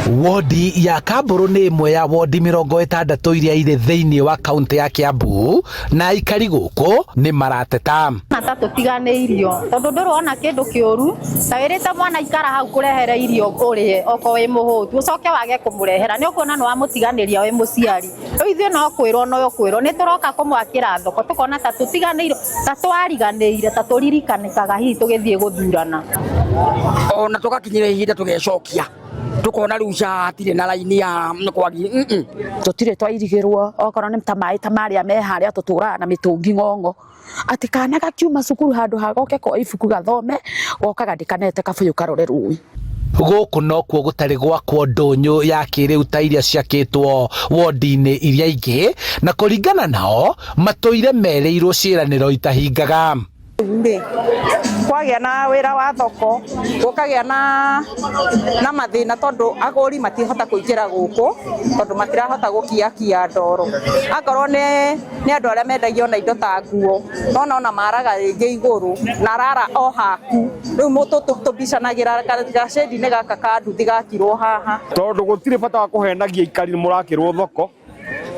Wodi ya Kamburu ni imwe ya wodi 60 iria ire thiini wa kaunti ya Kiambu na aikari guku ni marateta na tutiganeirio tondu ndurona kindu kiuru ta wirite mwana ikara hau kurehere irio urie oko wi muhutu ucoke wage kumurehera ni ukuona no amutiganiria wi muciari ithuĩ no kwirwo no kwirwo ni turoka kumwakira thoko tukona ta tutiganeirio ta twariganeire ta turirikanika hihi tugithie guthurana ona tugakinyire ihinda tugecokia tukona riu atire na laini ya kwagi tutire twairigirwo okorwo ni tamai tamaria me haria tutura na mitungi ngongo ati kana gakiuma cukuru handu hagoke ko ibuku gathome goka gandikanete kabuyu karore rui guku no kuo gutari gwakwo ndunyu ya kiriu ta iria ciakitwo wodi-ini iria ingi na kuringana nao matuire mereirwo ciiraniro itahingaga kwagia na wira wa thoko gukagia na mathina tondu aguri matihota kuingira guku tondu matirahota gukiakia ndoro akorwo ni andu aria mendagio na indo ta nguo nona maraga ringi iguru na rara o haku riu mutu tubicanagira gacedi-ini gaka ka nduthi gakirwo haha tondu gutire bata wa kuhenagia ikari murakirwo thoko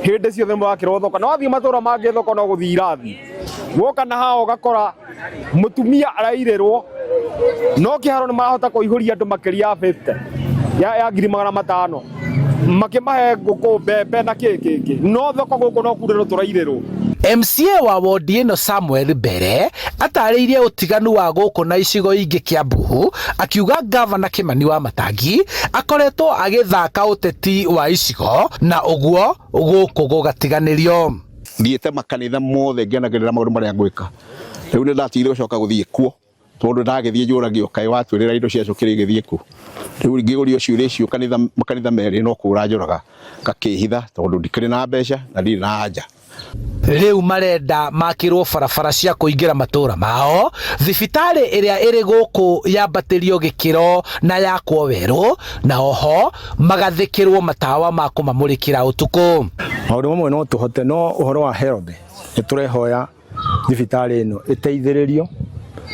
hindi ciothe murakirwo thoko na wathii matura mangi thoko no guthira thi woka na hao gakora mutumia arairerwo no kiharo ni marahota kuihuria andu makiria 50 ya ngiri 500 makimahe nguku mbembe na kiki no thoko guku no kurero turairerwo. MCA wa wodi ino Samuel Mbere atariirie utiganu wa guku na icigo ingi Kiambu akiuga gavana Kimani wa Matangi akoretwo agithaka uteti wa icigo na uguo guku gugatiganirio thiete makanitha mothe ngenagirira maundu maria ngwika riu ni ndatire gucoka guthie kuo tondu ndagithie njuragio kai watwirira indo cia cukiri githie ku riu ngigurio ciuria icio makanitha meri no kura njuraga ngakihitha tondu ndikiri na mbeca na ndiri na haja. Riu marenda makirwo barabara cia kuingira matura mao thibitari iria iri guku yambatirio gikiro na yakwo weru na oho magathikirwo matawa ma kumamurikira utuku. Maundu mamwe no tuhote no uhoro wa health niturehoya thibitari ino iteithiririo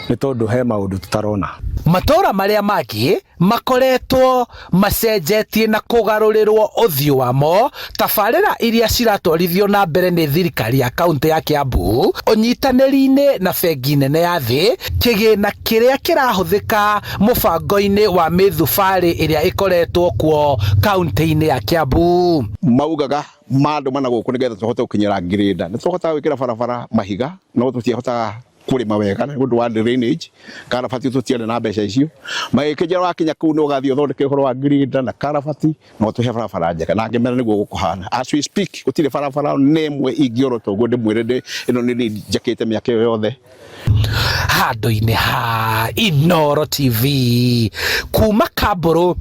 ni tondu he maundu tutarona. Matora maria mangi makoretwo macenjetie na kugarurirwo uthio wamo tabarira iria ciratwarithio na mbere ni thirikari ya kaunti ya Kiambu unyitaniri-ini na bengi nene ya thi kigina kiria kirahuthika mubango-ini wa mithubari iria ikoretwo kuo kaunti-ini ya Kiambu. Maugaga mandu mana guku nigetha tuhote gukinyira ngirida ni tuhota gwikira barabara mahiga no tutihota kurima wega ni undu wa drainage karabati tutiane na mbeca icio magikijira wakinya kuu no gathio thondeke horo wa ngirida na karabati no tuhe barabara njega na ngemera niguo gukuhana as we speak gutire barabara nemwe ingioro togo ndimwirende ino ni jakete miaka yothe handu-ini ha Inooro TV kuma Kamburu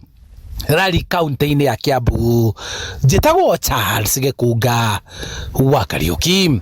Rari kaunti-ini ya Kiambu njitagwo Charles Gikunga wa Kariuki.